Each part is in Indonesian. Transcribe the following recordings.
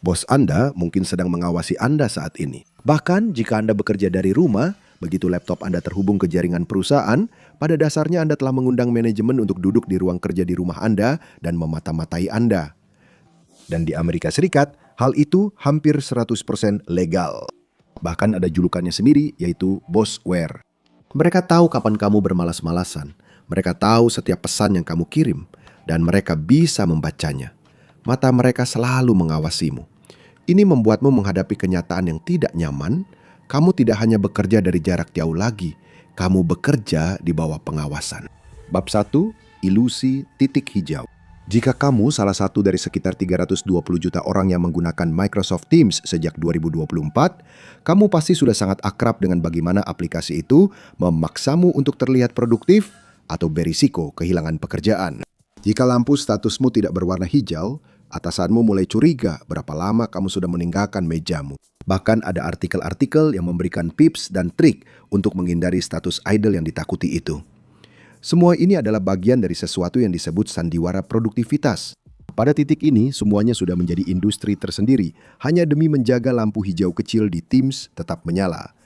Bos Anda mungkin sedang mengawasi Anda saat ini. Bahkan jika Anda bekerja dari rumah, begitu laptop Anda terhubung ke jaringan perusahaan, pada dasarnya Anda telah mengundang manajemen untuk duduk di ruang kerja di rumah Anda dan memata-matai Anda. Dan di Amerika Serikat, hal itu hampir 100% legal. Bahkan ada julukannya sendiri, yaitu bossware. Mereka tahu kapan kamu bermalas-malasan. Mereka tahu setiap pesan yang kamu kirim, dan mereka bisa membacanya. Mata mereka selalu mengawasimu. Ini membuatmu menghadapi kenyataan yang tidak nyaman. Kamu tidak hanya bekerja dari jarak jauh lagi, kamu bekerja di bawah pengawasan. Bab 1, ilusi titik hijau. Jika kamu salah satu dari sekitar 320 juta orang yang menggunakan Microsoft Teams sejak 2024, kamu pasti sudah sangat akrab dengan bagaimana aplikasi itu memaksamu untuk terlihat produktif atau berisiko kehilangan pekerjaan. Jika lampu statusmu tidak berwarna hijau, atasanmu mulai curiga berapa lama kamu sudah meninggalkan mejamu. Bahkan ada artikel-artikel yang memberikan tips dan trik untuk menghindari status idle yang ditakuti itu. Semua ini adalah bagian dari sesuatu yang disebut sandiwara produktivitas. Pada titik ini, semuanya sudah menjadi industri tersendiri, hanya demi menjaga lampu hijau kecil di Teams tetap menyala.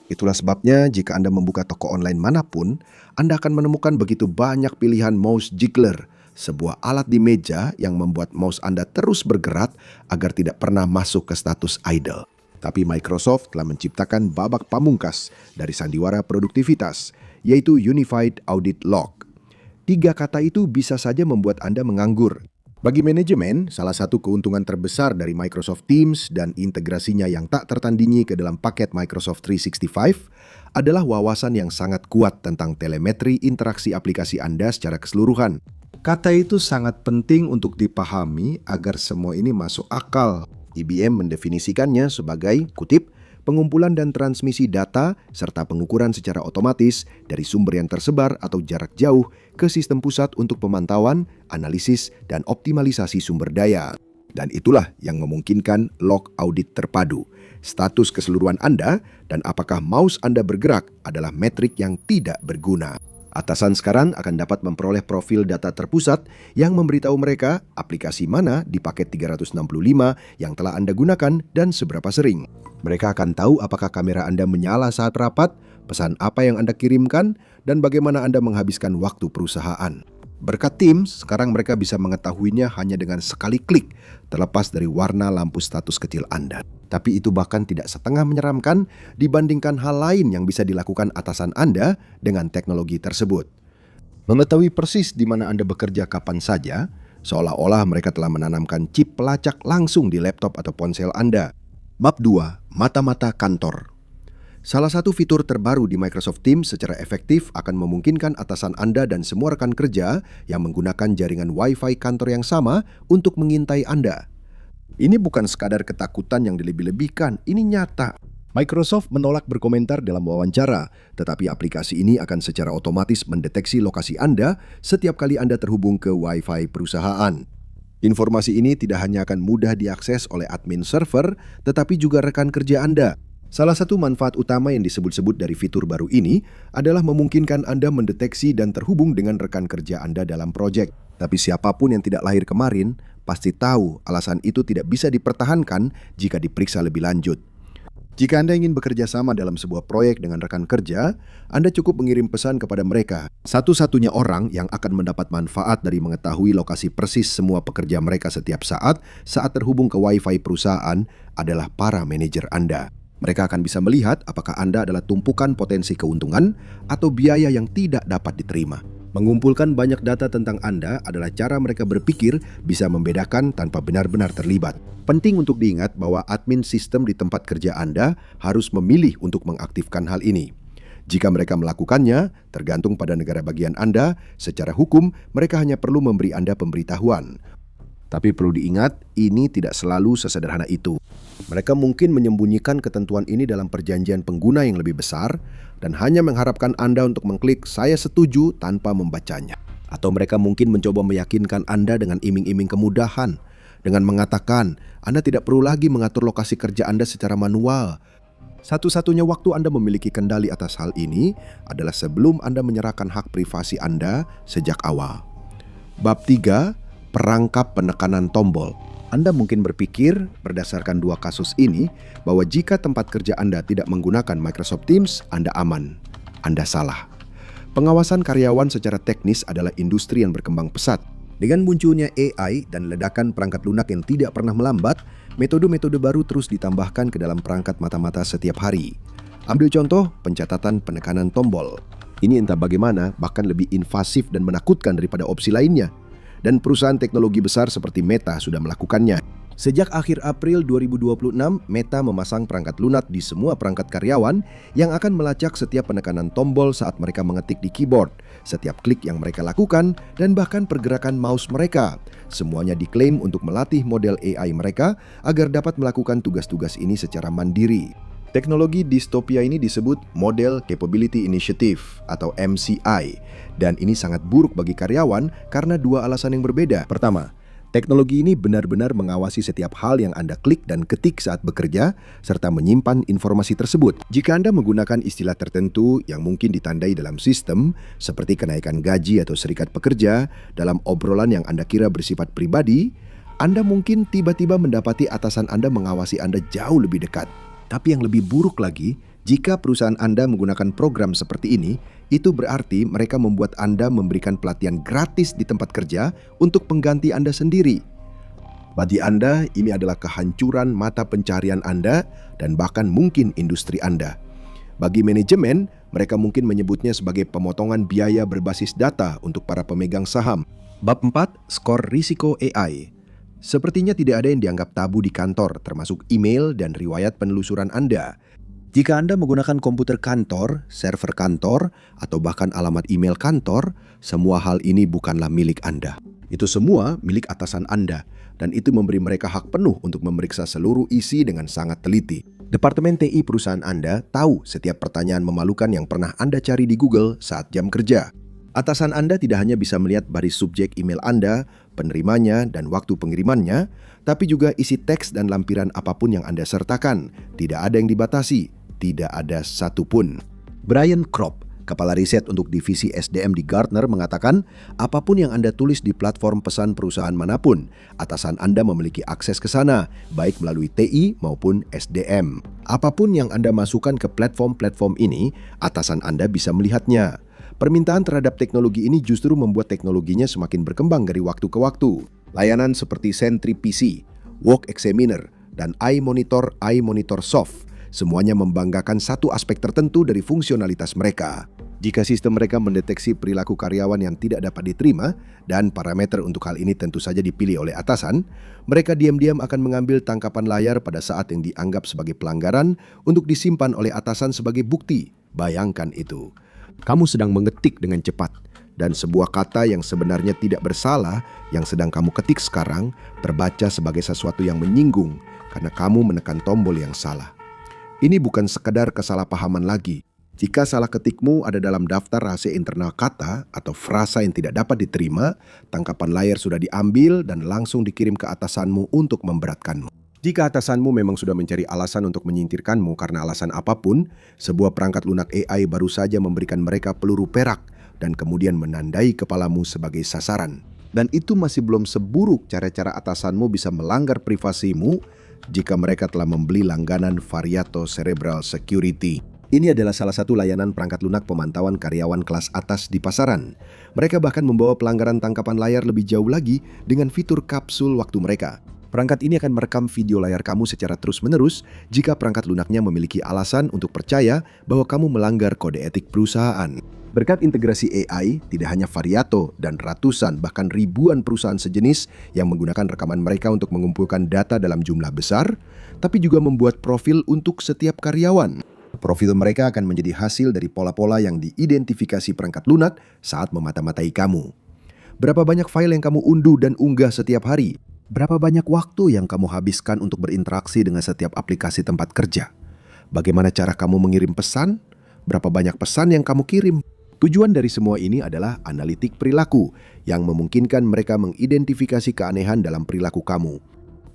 Itulah sebabnya jika Anda membuka toko online manapun, Anda akan menemukan begitu banyak pilihan mouse jiggler, sebuah alat di meja yang membuat mouse Anda terus bergerak agar tidak pernah masuk ke status idle. Tapi Microsoft telah menciptakan babak pamungkas dari sandiwara produktivitas, yaitu Unified Audit Log. 3 kata itu bisa saja membuat Anda menganggur. Bagi manajemen, salah satu keuntungan terbesar dari Microsoft Teams dan integrasinya yang tak tertandingi ke dalam paket Microsoft 365 adalah wawasan yang sangat kuat tentang telemetri interaksi aplikasi Anda secara keseluruhan. Kata itu sangat penting untuk dipahami agar semua ini masuk akal. IBM mendefinisikannya sebagai, kutip, pengumpulan dan transmisi data serta pengukuran secara otomatis dari sumber yang tersebar atau jarak jauh ke sistem pusat untuk pemantauan, analisis, dan optimalisasi sumber daya. Dan itulah yang memungkinkan log audit terpadu. Status keseluruhan Anda dan apakah mouse Anda bergerak adalah metrik yang tidak berguna. Atasan sekarang akan dapat memperoleh profil data terpusat yang memberitahu mereka aplikasi mana di paket 365 yang telah Anda gunakan dan seberapa sering. Mereka akan tahu apakah kamera Anda menyala saat rapat, pesan apa yang Anda kirimkan, dan bagaimana Anda menghabiskan waktu perusahaan. Berkat Teams, sekarang mereka bisa mengetahuinya hanya dengan sekali klik, terlepas dari warna lampu status kecil Anda. Tapi itu bahkan tidak setengah menyeramkan dibandingkan hal lain yang bisa dilakukan atasan Anda dengan teknologi tersebut. Mengetahui persis di mana Anda bekerja kapan saja, seolah-olah mereka telah menanamkan chip pelacak langsung di laptop atau ponsel Anda. Bab 2, mata-mata kantor. Salah satu fitur terbaru di Microsoft Teams secara efektif akan memungkinkan atasan Anda dan semua rekan kerja yang menggunakan jaringan Wi-Fi kantor yang sama untuk mengintai Anda. Ini bukan sekadar ketakutan yang dilebih-lebihkan, ini nyata. Microsoft menolak berkomentar dalam wawancara, tetapi aplikasi ini akan secara otomatis mendeteksi lokasi Anda setiap kali Anda terhubung ke Wi-Fi perusahaan. Informasi ini tidak hanya akan mudah diakses oleh admin server, tetapi juga rekan kerja Anda. Salah satu manfaat utama yang disebut-sebut dari fitur baru ini adalah memungkinkan Anda mendeteksi dan terhubung dengan rekan kerja Anda dalam proyek. Tapi siapapun yang tidak lahir kemarin pasti tahu alasan itu tidak bisa dipertahankan jika diperiksa lebih lanjut. Jika Anda ingin bekerja sama dalam sebuah proyek dengan rekan kerja, Anda cukup mengirim pesan kepada mereka. Satu-satunya orang yang akan mendapat manfaat dari mengetahui lokasi persis semua pekerja mereka setiap saat terhubung ke Wi-Fi perusahaan adalah para manajer Anda. Mereka akan bisa melihat apakah Anda adalah tumpukan potensi keuntungan atau biaya yang tidak dapat diterima. Mengumpulkan banyak data tentang Anda adalah cara mereka berpikir bisa membedakan tanpa benar-benar terlibat. Penting untuk diingat bahwa admin sistem di tempat kerja Anda harus memilih untuk mengaktifkan hal ini. Jika mereka melakukannya, tergantung pada negara bagian Anda, secara hukum mereka hanya perlu memberi Anda pemberitahuan. Tapi perlu diingat, ini tidak selalu sesederhana itu. Mereka mungkin menyembunyikan ketentuan ini dalam perjanjian pengguna yang lebih besar dan hanya mengharapkan Anda untuk mengklik "Saya setuju" tanpa membacanya. Atau mereka mungkin mencoba meyakinkan Anda dengan iming-iming kemudahan, dengan mengatakan Anda tidak perlu lagi mengatur lokasi kerja Anda secara manual. Satu-satunya waktu Anda memiliki kendali atas hal ini adalah sebelum Anda menyerahkan hak privasi Anda sejak awal. Bab 3, perangkap penekanan tombol. Anda mungkin berpikir berdasarkan dua kasus ini bahwa jika tempat kerja Anda tidak menggunakan Microsoft Teams, Anda aman. Anda salah. Pengawasan karyawan secara teknis adalah industri yang berkembang pesat. Dengan munculnya AI dan ledakan perangkat lunak yang tidak pernah melambat, metode-metode baru terus ditambahkan ke dalam perangkat mata-mata setiap hari. Ambil contoh pencatatan penekanan tombol. Ini entah bagaimana bahkan lebih invasif dan menakutkan daripada opsi lainnya. Dan perusahaan teknologi besar seperti Meta sudah melakukannya. Sejak akhir April 2026, Meta memasang perangkat lunak di semua perangkat karyawan yang akan melacak setiap penekanan tombol saat mereka mengetik di keyboard, setiap klik yang mereka lakukan, dan bahkan pergerakan mouse mereka. Semuanya diklaim untuk melatih model AI mereka agar dapat melakukan tugas-tugas ini secara mandiri. Teknologi distopia ini disebut Model Capability Initiative atau MCI, dan ini sangat buruk bagi karyawan karena dua alasan yang berbeda. Pertama, teknologi ini benar-benar mengawasi setiap hal yang Anda klik dan ketik saat bekerja, serta menyimpan informasi tersebut. Jika Anda menggunakan istilah tertentu yang mungkin ditandai dalam sistem, seperti kenaikan gaji atau serikat pekerja, dalam obrolan yang Anda kira bersifat pribadi, Anda mungkin tiba-tiba mendapati atasan Anda mengawasi Anda jauh lebih dekat. Tapi yang lebih buruk lagi, jika perusahaan Anda menggunakan program seperti ini, itu berarti mereka membuat Anda memberikan pelatihan gratis di tempat kerja untuk pengganti Anda sendiri. Bagi Anda, ini adalah kehancuran mata pencarian Anda dan bahkan mungkin industri Anda. Bagi manajemen, mereka mungkin menyebutnya sebagai pemotongan biaya berbasis data untuk para pemegang saham. Bab 4, skor risiko AI. Sepertinya tidak ada yang dianggap tabu di kantor, termasuk email dan riwayat penelusuran Anda. Jika Anda menggunakan komputer kantor, server kantor, atau bahkan alamat email kantor, semua hal ini bukanlah milik Anda. Itu semua milik atasan Anda, dan itu memberi mereka hak penuh untuk memeriksa seluruh isi dengan sangat teliti. Departemen TI perusahaan Anda tahu setiap pertanyaan memalukan yang pernah Anda cari di Google saat jam kerja. Atasan Anda tidak hanya bisa melihat baris subjek email Anda, penerimanya, dan waktu pengirimannya, tapi juga isi teks dan lampiran apapun yang Anda sertakan. Tidak ada yang dibatasi, tidak ada satupun. Brian Kropp, kepala riset untuk divisi SDM di Gartner, mengatakan, apapun yang Anda tulis di platform pesan perusahaan manapun, atasan Anda memiliki akses ke sana, baik melalui TI maupun SDM. Apapun yang Anda masukkan ke platform-platform ini, atasan Anda bisa melihatnya. Permintaan terhadap teknologi ini justru membuat teknologinya semakin berkembang dari waktu ke waktu. Layanan seperti Sentry PC, Work Examiner, dan iMonitor Soft semuanya membanggakan satu aspek tertentu dari fungsionalitas mereka. Jika sistem mereka mendeteksi perilaku karyawan yang tidak dapat diterima, dan parameter untuk hal ini tentu saja dipilih oleh atasan, mereka diam-diam akan mengambil tangkapan layar pada saat yang dianggap sebagai pelanggaran untuk disimpan oleh atasan sebagai bukti. Bayangkan itu. Kamu sedang mengetik dengan cepat, dan sebuah kata yang sebenarnya tidak bersalah yang sedang kamu ketik sekarang terbaca sebagai sesuatu yang menyinggung karena kamu menekan tombol yang salah. Ini bukan sekedar kesalahpahaman lagi. Jika salah ketikmu ada dalam daftar rahasia internal kata atau frasa yang tidak dapat diterima, tangkapan layar sudah diambil dan langsung dikirim ke atasanmu untuk memberatkanmu. Jika atasanmu memang sudah mencari alasan untuk menyingkirkanmu karena alasan apapun, sebuah perangkat lunak AI baru saja memberikan mereka peluru perak dan kemudian menandai kepalamu sebagai sasaran. Dan itu masih belum seburuk cara-cara atasanmu bisa melanggar privasimu jika mereka telah membeli langganan Variato Cerebral Security. Ini adalah salah satu layanan perangkat lunak pemantauan karyawan kelas atas di pasaran. Mereka bahkan membawa pelanggaran tangkapan layar lebih jauh lagi dengan fitur kapsul waktu mereka. Perangkat ini akan merekam video layar kamu secara terus-menerus jika perangkat lunaknya memiliki alasan untuk percaya bahwa kamu melanggar kode etik perusahaan. Berkat integrasi AI, tidak hanya Variato dan ratusan bahkan ribuan perusahaan sejenis yang menggunakan rekaman mereka untuk mengumpulkan data dalam jumlah besar, tapi juga membuat profil untuk setiap karyawan. Profil mereka akan menjadi hasil dari pola-pola yang diidentifikasi perangkat lunak saat memata-matai kamu. Berapa banyak file yang kamu unduh dan unggah setiap hari? Berapa banyak waktu yang kamu habiskan untuk berinteraksi dengan setiap aplikasi tempat kerja? Bagaimana cara kamu mengirim pesan? Berapa banyak pesan yang kamu kirim? Tujuan dari semua ini adalah analitik perilaku yang memungkinkan mereka mengidentifikasi keanehan dalam perilaku kamu.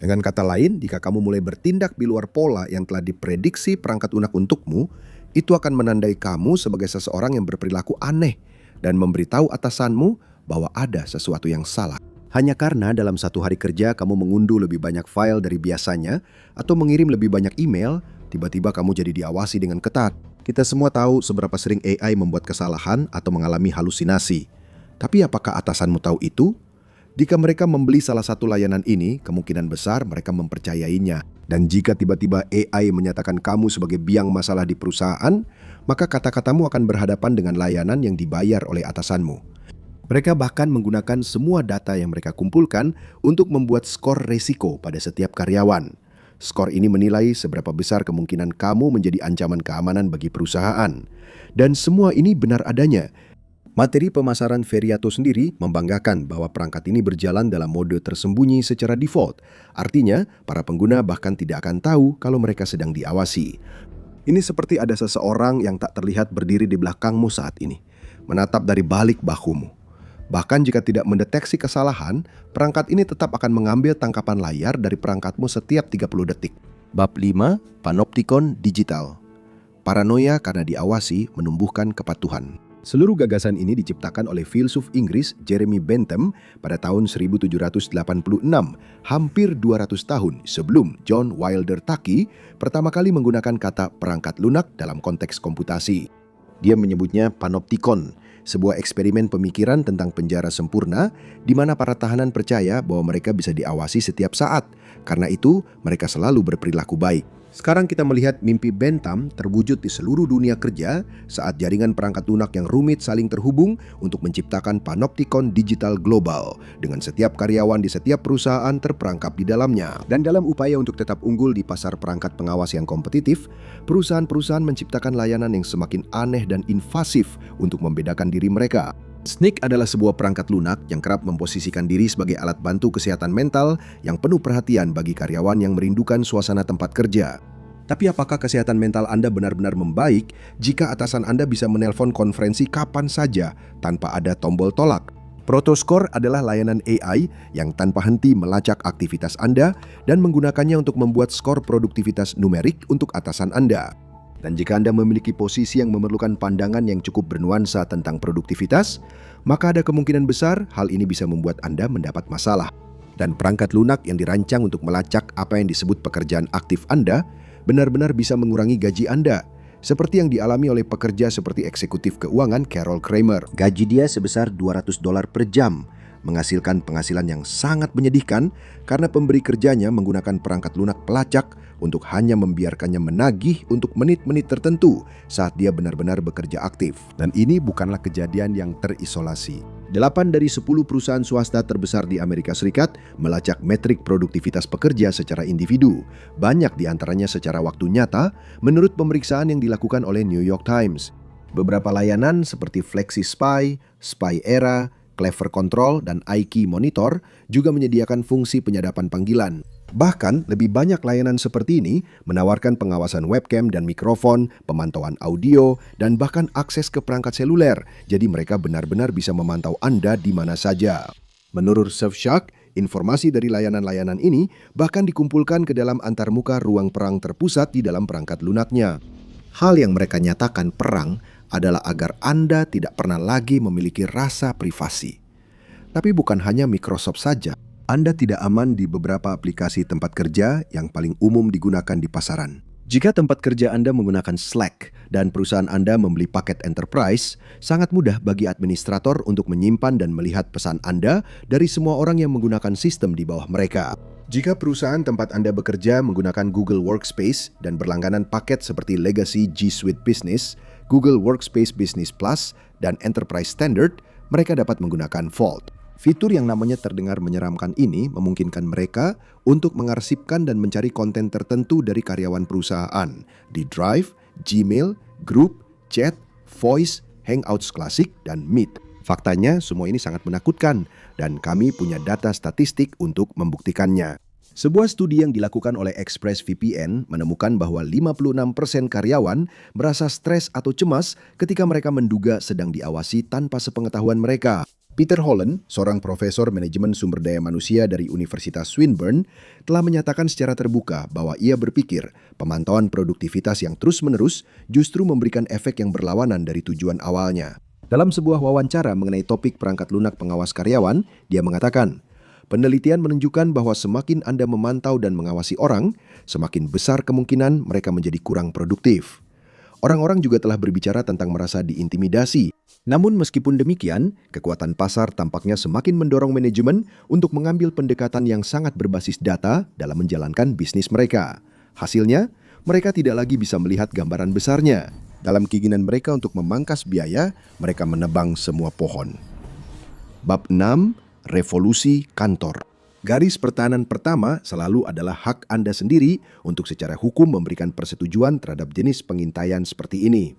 Dengan kata lain, jika kamu mulai bertindak di luar pola yang telah diprediksi perangkat lunak untukmu, itu akan menandai kamu sebagai seseorang yang berperilaku aneh dan memberitahu atasanmu bahwa ada sesuatu yang salah. Hanya karena dalam satu hari kerja kamu mengunduh lebih banyak file dari biasanya atau mengirim lebih banyak email, tiba-tiba kamu jadi diawasi dengan ketat. Kita semua tahu seberapa sering AI membuat kesalahan atau mengalami halusinasi. Tapi apakah atasanmu tahu itu? Jika mereka membeli salah satu layanan ini, kemungkinan besar mereka mempercayainya. Dan jika tiba-tiba AI menyatakan kamu sebagai biang masalah di perusahaan, maka kata-katamu akan berhadapan dengan layanan yang dibayar oleh atasanmu. Mereka bahkan menggunakan semua data yang mereka kumpulkan untuk membuat skor resiko pada setiap karyawan. Skor ini menilai seberapa besar kemungkinan kamu menjadi ancaman keamanan bagi perusahaan. Dan semua ini benar adanya. Materi pemasaran Veriato sendiri membanggakan bahwa perangkat ini berjalan dalam mode tersembunyi secara default. Artinya, para pengguna bahkan tidak akan tahu kalau mereka sedang diawasi. Ini seperti ada seseorang yang tak terlihat berdiri di belakangmu saat ini, menatap dari balik bahumu. Bahkan jika tidak mendeteksi kesalahan, perangkat ini tetap akan mengambil tangkapan layar dari perangkatmu setiap 30 detik. Bab 5, Panopticon Digital. Paranoia karena diawasi menumbuhkan kepatuhan. Seluruh gagasan ini diciptakan oleh filsuf Inggris Jeremy Bentham pada tahun 1786, hampir 200 tahun sebelum John Wilder Taki pertama kali menggunakan kata perangkat lunak dalam konteks komputasi. Dia menyebutnya Panopticon, sebuah eksperimen pemikiran tentang penjara sempurna di mana para tahanan percaya bahwa mereka bisa diawasi setiap saat. Karena itu, mereka selalu berperilaku baik. Sekarang kita melihat mimpi Bentham terwujud di seluruh dunia kerja saat jaringan perangkat lunak yang rumit saling terhubung untuk menciptakan Panopticon Digital Global dengan setiap karyawan di setiap perusahaan terperangkap di dalamnya. Dan dalam upaya untuk tetap unggul di pasar perangkat pengawas yang kompetitif, perusahaan-perusahaan menciptakan layanan yang semakin aneh dan invasif untuk membedakan diri mereka. Snyk adalah sebuah perangkat lunak yang kerap memposisikan diri sebagai alat bantu kesehatan mental yang penuh perhatian bagi karyawan yang merindukan suasana tempat kerja. Tapi apakah kesehatan mental Anda benar-benar membaik jika atasan Anda bisa menelpon konferensi kapan saja tanpa ada tombol tolak? Protoscore adalah layanan AI yang tanpa henti melacak aktivitas Anda dan menggunakannya untuk membuat skor produktivitas numerik untuk atasan Anda. Dan jika Anda memiliki posisi yang memerlukan pandangan yang cukup bernuansa tentang produktivitas, maka ada kemungkinan besar hal ini bisa membuat Anda mendapat masalah. Dan perangkat lunak yang dirancang untuk melacak apa yang disebut pekerjaan aktif Anda, benar-benar bisa mengurangi gaji Anda. Seperti yang dialami oleh pekerja seperti eksekutif keuangan Carol Kramer. Gaji dia sebesar $200 per jam, menghasilkan penghasilan yang sangat menyedihkan karena pemberi kerjanya menggunakan perangkat lunak pelacak untuk hanya membiarkannya menagih untuk menit-menit tertentu saat dia benar-benar bekerja aktif. Dan ini bukanlah kejadian yang terisolasi. 8 dari 10 perusahaan swasta terbesar di Amerika Serikat melacak metrik produktivitas pekerja secara individu, banyak di antaranya secara waktu nyata, menurut pemeriksaan yang dilakukan oleh New York Times. Beberapa layanan seperti FlexiSpy, SpyEra, Clever Control, dan iKey Monitor juga menyediakan fungsi penyadapan panggilan. Bahkan, lebih banyak layanan seperti ini menawarkan pengawasan webcam dan mikrofon, pemantauan audio, dan bahkan akses ke perangkat seluler. Jadi mereka benar-benar bisa memantau Anda di mana saja. Menurut Surfshark, informasi dari layanan-layanan ini bahkan dikumpulkan ke dalam antarmuka ruang perang terpusat di dalam perangkat lunaknya. Hal yang mereka nyatakan perang adalah agar Anda tidak pernah lagi memiliki rasa privasi. Tapi bukan hanya Microsoft saja. Anda tidak aman di beberapa aplikasi tempat kerja yang paling umum digunakan di pasaran. Jika tempat kerja Anda menggunakan Slack dan perusahaan Anda membeli paket enterprise, sangat mudah bagi administrator untuk menyimpan dan melihat pesan Anda dari semua orang yang menggunakan sistem di bawah mereka. Jika perusahaan tempat Anda bekerja menggunakan Google Workspace dan berlangganan paket seperti Legacy G Suite Business, Google Workspace Business Plus, dan Enterprise Standard, mereka dapat menggunakan Vault. Fitur yang namanya terdengar menyeramkan ini memungkinkan mereka untuk mengarsipkan dan mencari konten tertentu dari karyawan perusahaan di Drive, Gmail, Group, Chat, Voice, Hangouts Classic, dan Meet. Faktanya, semua ini sangat menakutkan dan kami punya data statistik untuk membuktikannya. Sebuah studi yang dilakukan oleh ExpressVPN menemukan bahwa 56% karyawan merasa stres atau cemas ketika mereka menduga sedang diawasi tanpa sepengetahuan mereka. Peter Holland, seorang profesor manajemen sumber daya manusia dari Universitas Swinburne, telah menyatakan secara terbuka bahwa ia berpikir pemantauan produktivitas yang terus-menerus justru memberikan efek yang berlawanan dari tujuan awalnya. Dalam sebuah wawancara mengenai topik perangkat lunak pengawas karyawan, dia mengatakan, Penelitian menunjukkan bahwa semakin Anda memantau dan mengawasi orang, semakin besar kemungkinan mereka menjadi kurang produktif. Orang-orang juga telah berbicara tentang merasa diintimidasi. Namun meskipun demikian, kekuatan pasar tampaknya semakin mendorong manajemen untuk mengambil pendekatan yang sangat berbasis data dalam menjalankan bisnis mereka. Hasilnya, mereka tidak lagi bisa melihat gambaran besarnya. Dalam keinginan mereka untuk memangkas biaya, mereka menebang semua pohon. Bab 6. Revolusi kantor. Garis pertahanan pertama selalu adalah hak Anda sendiri untuk secara hukum memberikan persetujuan terhadap jenis pengintaian seperti ini.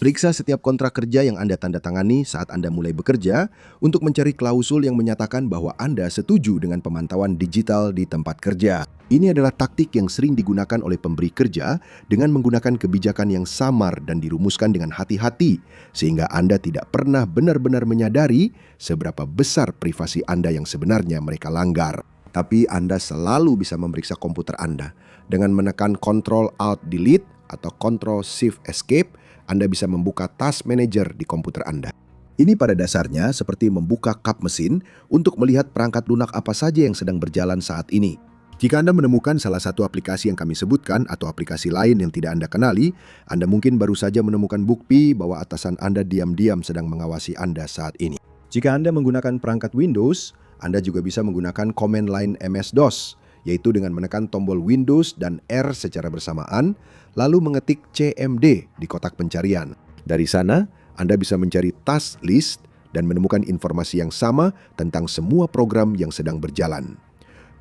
Periksa setiap kontrak kerja yang Anda tanda tangani saat Anda mulai bekerja untuk mencari klausul yang menyatakan bahwa Anda setuju dengan pemantauan digital di tempat kerja. Ini adalah taktik yang sering digunakan oleh pemberi kerja dengan menggunakan kebijakan yang samar dan dirumuskan dengan hati-hati, sehingga Anda tidak pernah benar-benar menyadari seberapa besar privasi Anda yang sebenarnya mereka langgar. Tapi Anda selalu bisa memeriksa komputer Anda. Dengan menekan Ctrl-Alt-Delete atau Ctrl-Shift-Escape, Anda bisa membuka Task Manager di komputer Anda. Ini pada dasarnya seperti membuka kap mesin untuk melihat perangkat lunak apa saja yang sedang berjalan saat ini. Jika Anda menemukan salah satu aplikasi yang kami sebutkan atau aplikasi lain yang tidak Anda kenali, Anda mungkin baru saja menemukan bukti bahwa atasan Anda diam-diam sedang mengawasi Anda saat ini. Jika Anda menggunakan perangkat Windows, Anda juga bisa menggunakan command line MS-DOS, yaitu dengan menekan tombol Windows dan R secara bersamaan, lalu mengetik CMD di kotak pencarian. Dari sana, Anda bisa mencari task list dan menemukan informasi yang sama tentang semua program yang sedang berjalan.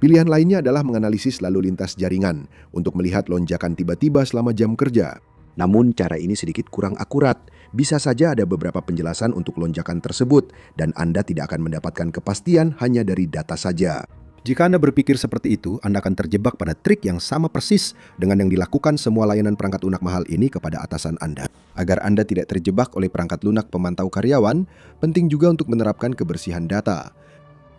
Pilihan lainnya adalah menganalisis lalu lintas jaringan untuk melihat lonjakan tiba-tiba selama jam kerja. Namun cara ini sedikit kurang akurat. Bisa saja ada beberapa penjelasan untuk lonjakan tersebut dan Anda tidak akan mendapatkan kepastian hanya dari data saja. Jika Anda berpikir seperti itu, Anda akan terjebak pada trik yang sama persis dengan yang dilakukan semua layanan perangkat lunak mahal ini kepada atasan Anda. Agar Anda tidak terjebak oleh perangkat lunak pemantau karyawan, penting juga untuk menerapkan kebersihan data.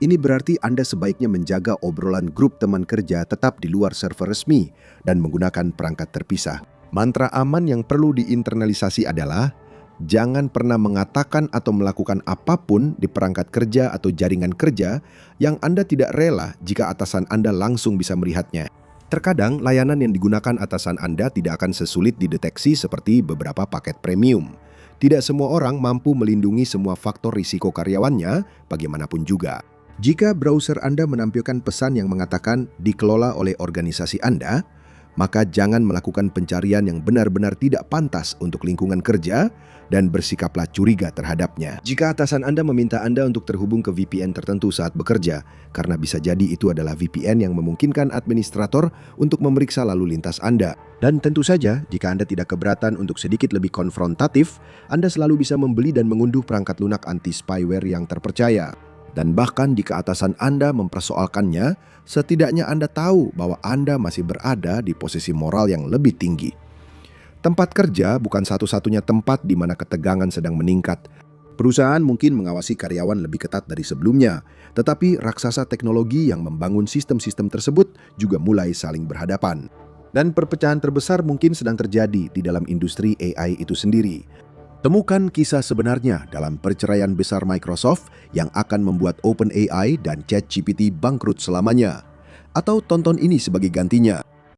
Ini berarti Anda sebaiknya menjaga obrolan grup teman kerja tetap di luar server resmi dan menggunakan perangkat terpisah. Mantra aman yang perlu diinternalisasi adalah jangan pernah mengatakan atau melakukan apapun di perangkat kerja atau jaringan kerja yang Anda tidak rela jika atasan Anda langsung bisa melihatnya. Terkadang layanan yang digunakan atasan Anda tidak akan sesulit dideteksi seperti beberapa paket premium. Tidak semua orang mampu melindungi semua faktor risiko karyawannya, bagaimanapun juga. Jika browser Anda menampilkan pesan yang mengatakan dikelola oleh organisasi Anda, maka jangan melakukan pencarian yang benar-benar tidak pantas untuk lingkungan kerja dan bersikaplah curiga terhadapnya. Jika atasan Anda meminta Anda untuk terhubung ke VPN tertentu saat bekerja, karena bisa jadi itu adalah VPN yang memungkinkan administrator untuk memeriksa lalu lintas Anda. Dan tentu saja, jika Anda tidak keberatan untuk sedikit lebih konfrontatif, Anda selalu bisa membeli dan mengunduh perangkat lunak anti-spyware yang terpercaya. Dan bahkan jika atasan Anda mempersoalkannya, setidaknya Anda tahu bahwa Anda masih berada di posisi moral yang lebih tinggi. Tempat kerja bukan satu-satunya tempat di mana ketegangan sedang meningkat. Perusahaan mungkin mengawasi karyawan lebih ketat dari sebelumnya, tetapi raksasa teknologi yang membangun sistem-sistem tersebut juga mulai saling berhadapan. Dan perpecahan terbesar mungkin sedang terjadi di dalam industri AI itu sendiri. Temukan kisah sebenarnya dalam perceraian besar Microsoft yang akan membuat OpenAI dan ChatGPT bangkrut selamanya. Atau tonton ini sebagai gantinya.